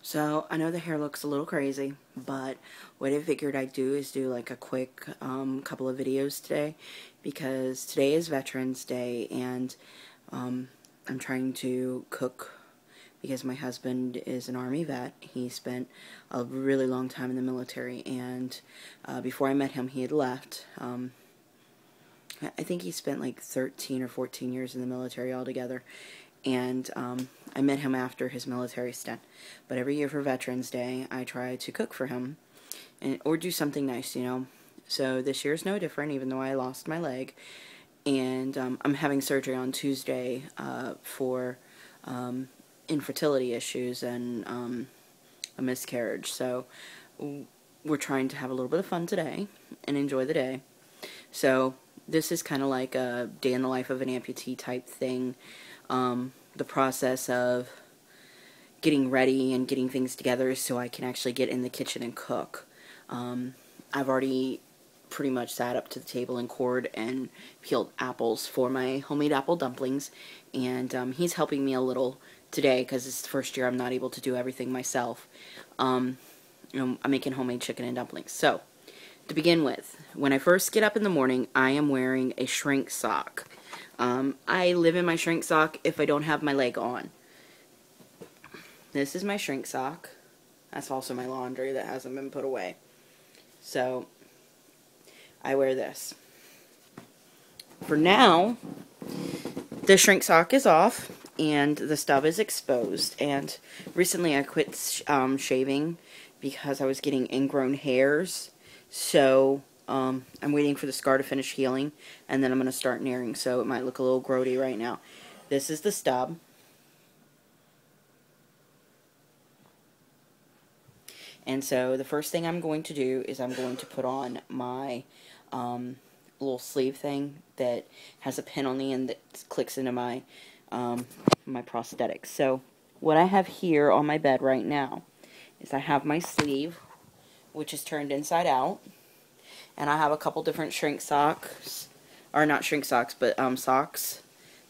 So, I know the hair looks a little crazy, but what I figured I'd do is do like a quick couple of videos today, because today is Veterans Day, and I'm trying to cook because my husband is an Army vet. He spent a really long time in the military, and before I met him, he had left. I think he spent like 13 or 14 years in the military altogether. And I met him after his military stint. But every year for Veterans Day, I try to cook for him, or do something nice, you know. So this year is no different, even though I lost my leg. And I'm having surgery on Tuesday for infertility issues and a miscarriage. So we're trying to have a little bit of fun today and enjoy the day. So this is kind of like a day in the life of an amputee type thing. The process of getting ready and getting things together so I can actually get in the kitchen and cook. I've already pretty much sat up to the table and cored and peeled apples for my homemade apple dumplings, and he's helping me a little today because it's the first year I'm not able to do everything myself. You know, I'm making homemade chicken and dumplings. So, to begin with, when I first get up in the morning, I am wearing a shrink sock. I live in my shrink sock if I don't have my leg on. This is my shrink sock. That's also my laundry that hasn't been put away. So, I wear this. For now, the shrink sock is off and the stub is exposed. And recently I quit shaving because I was getting ingrown hairs. So, I'm waiting for the scar to finish healing, and then I'm going to start nearing, so it might look a little grody right now. This is the stub. And so the first thing I'm going to do is I'm going to put on my little sleeve thing that has a pin on the end that clicks into my my prosthetics. So what I have here on my bed right now is I have my sleeve, which is turned inside out. And I have a couple different shrink socks, or not shrink socks, but socks.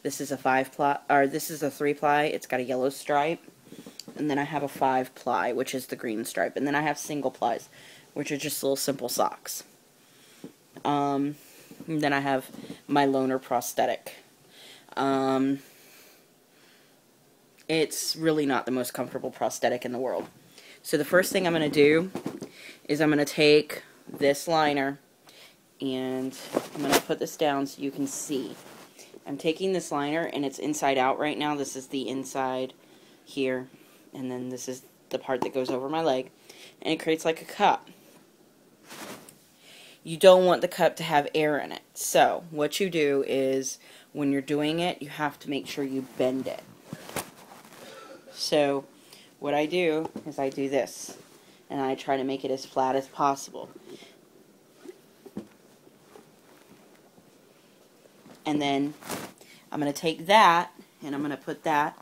This is a 5-ply, or this is a 3-ply. It's got a yellow stripe. And then I have a 5-ply, which is the green stripe. And then I have single plies, which are just little simple socks. And then I have my loaner prosthetic. It's really not the most comfortable prosthetic in the world. So the first thing I'm going to do is I'm going to take this liner and I'm going to put this down so you can see. I'm taking this liner and it's inside out right now. This is the inside here, and then this is the part that goes over my leg, and it creates like a cup. You don't want the cup to have air in it. So what you do is when you're doing it, you have to make sure you bend it. So what I do is I do this, and I try to make it as flat as possible. And then I'm going to take that, and I'm going to put that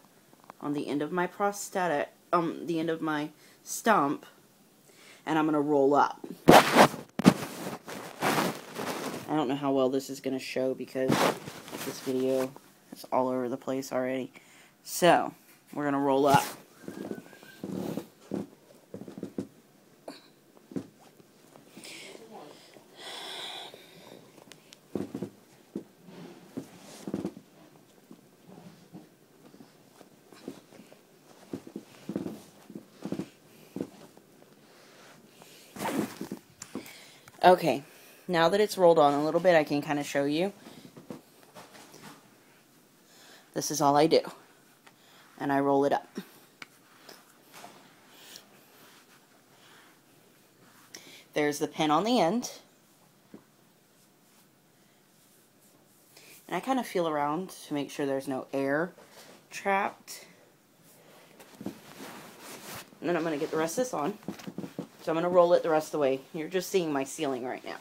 on the end of my prosthetic, the end of my stump, and I'm going to roll up. I don't know how well this is going to show because this video is all over the place already. So, we're going to roll up. Okay, now that it's rolled on a little bit, I can kind of show you. This is all I do. And I roll it up. There's the pin on the end. And I kind of feel around to make sure there's no air trapped. And then I'm going to get the rest of this on. So I'm going to roll it the rest of the way. You're just seeing my ceiling right now.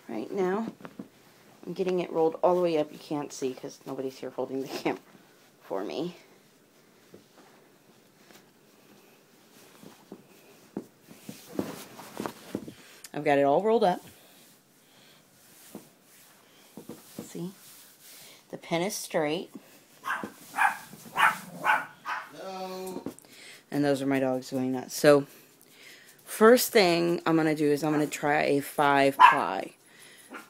Right now, I'm getting it rolled all the way up. You can't see because nobody's here holding the camera for me. I've got it all rolled up. See? The pin is straight. No. And those are my dogs going nuts. So, first thing I'm going to do is I'm going to try a 5-ply.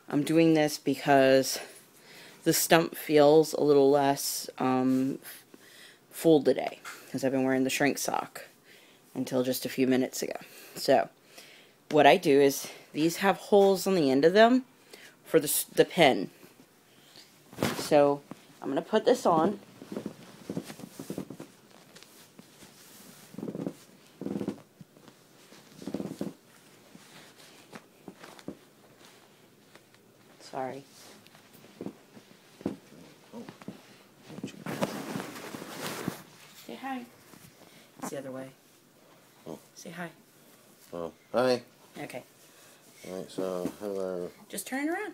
I'm doing this because the stump feels a little less full today, because I've been wearing the shrink sock until just a few minutes ago. So, what I do is, these have holes on the end of them for the pin. So, I'm going to put this on. Sorry. Say hi. It's the other way. Oh. Say hi. Oh, hi. Okay. Alright, so, hello. Just turn it around.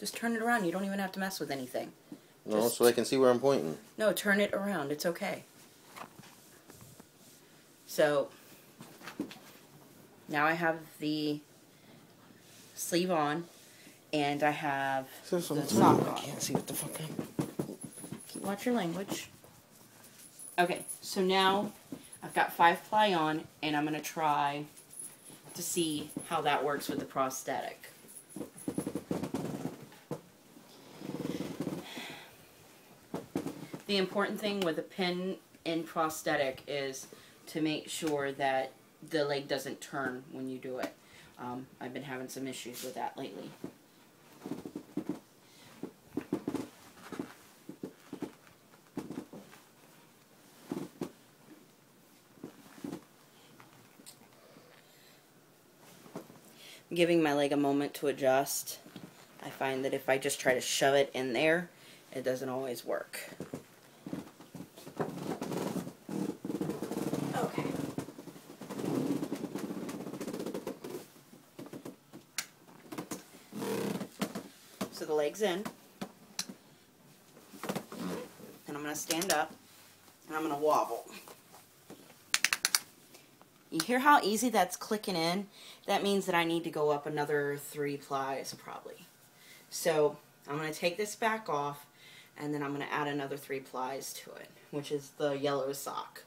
Just turn it around. You don't even have to mess with anything. No, Just, so I can see where I'm pointing. No, turn it around. It's okay. So, now I have the sleeve on, and I have the sock on. I can't see what the fuck Watch your language. Okay, so now I've got 5-ply on, and I'm going to try to see how that works with the prosthetic. The important thing with a pin in prosthetic is to make sure that the leg doesn't turn when you do it. I've been having some issues with that lately. Giving my leg a moment to adjust. I find that if I just try to shove it in there, it doesn't always work. Okay. So the leg's in. And I'm going to stand up. And I'm going to wobble. You hear how easy that's clicking in? That means that I need to go up another 3 plies probably. So I'm going to take this back off, and then I'm going to add another 3 plies to it, which is the yellow sock.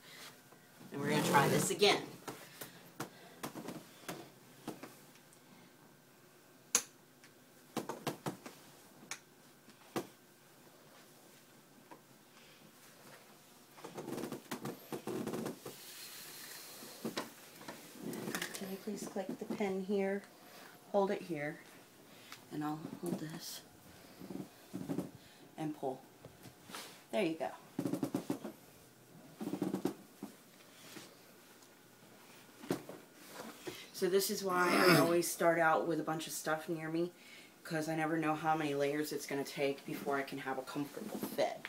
And we're going to try this again. Can you please click the pin here? Hold it here. And I'll hold this. And pull. There you go. So this is why I always start out with a bunch of stuff near me, because I never know how many layers it's going to take before I can have a comfortable fit.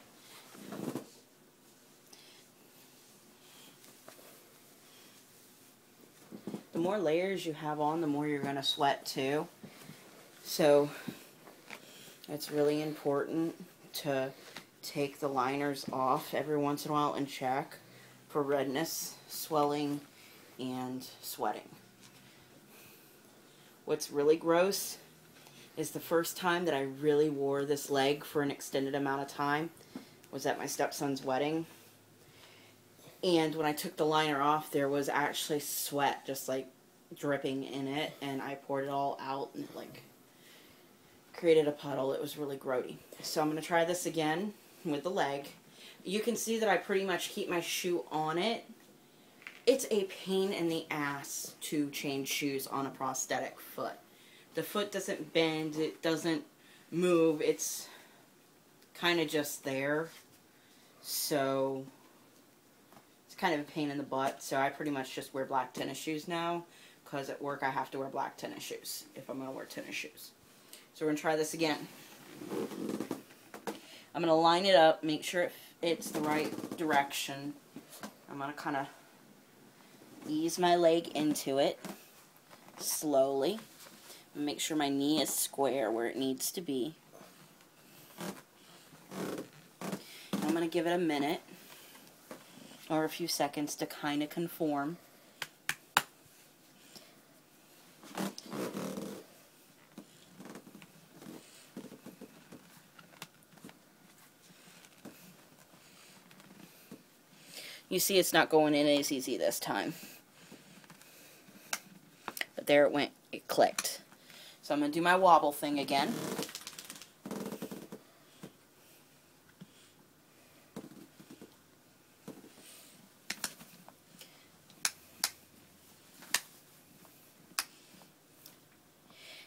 The more layers you have on, the more you're going to sweat too. So it's really important to take the liners off every once in a while and check for redness, swelling, and sweating. What's really gross is the first time that I really wore this leg for an extended amount of time was at my stepson's wedding. And when I took the liner off, there was actually sweat just like dripping in it, and I poured it all out and it like created a puddle. It was really grody. So I'm going to try this again with the leg. You can see that I pretty much keep my shoe on it. It's a pain in the ass to change shoes on a prosthetic foot. The foot doesn't bend, it doesn't move, it's kind of just there. So it's kind of a pain in the butt. So I pretty much just wear black tennis shoes now, because at work I have to wear black tennis shoes if I'm going to wear tennis shoes. So we're going to try this again. I'm going to line it up, make sure it's the right direction. I'm going to kind of ease my leg into it slowly. Make sure my knee is square where it needs to be. I'm going to give it a minute or a few seconds to kind of conform. You see it's not going in as easy this time. But there it went. It clicked. So I'm going to do my wobble thing again.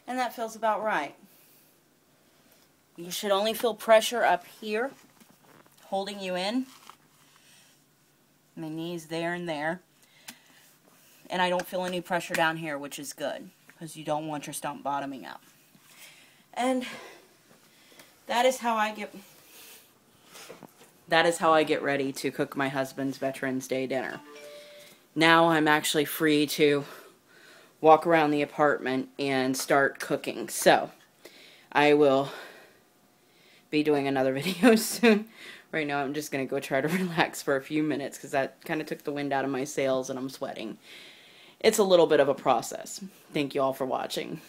And that feels about right. You should only feel pressure up here, holding you in. My knees there and there. And I don't feel any pressure down here, which is good, because you don't want your stump bottoming out. And that is how I get ready to cook my husband's Veterans Day dinner. Now I'm actually free to walk around the apartment and start cooking. So I will be doing another video soon. Right now I'm just going to go try to relax for a few minutes because that kind of took the wind out of my sails and I'm sweating. It's a little bit of a process. Thank you all for watching.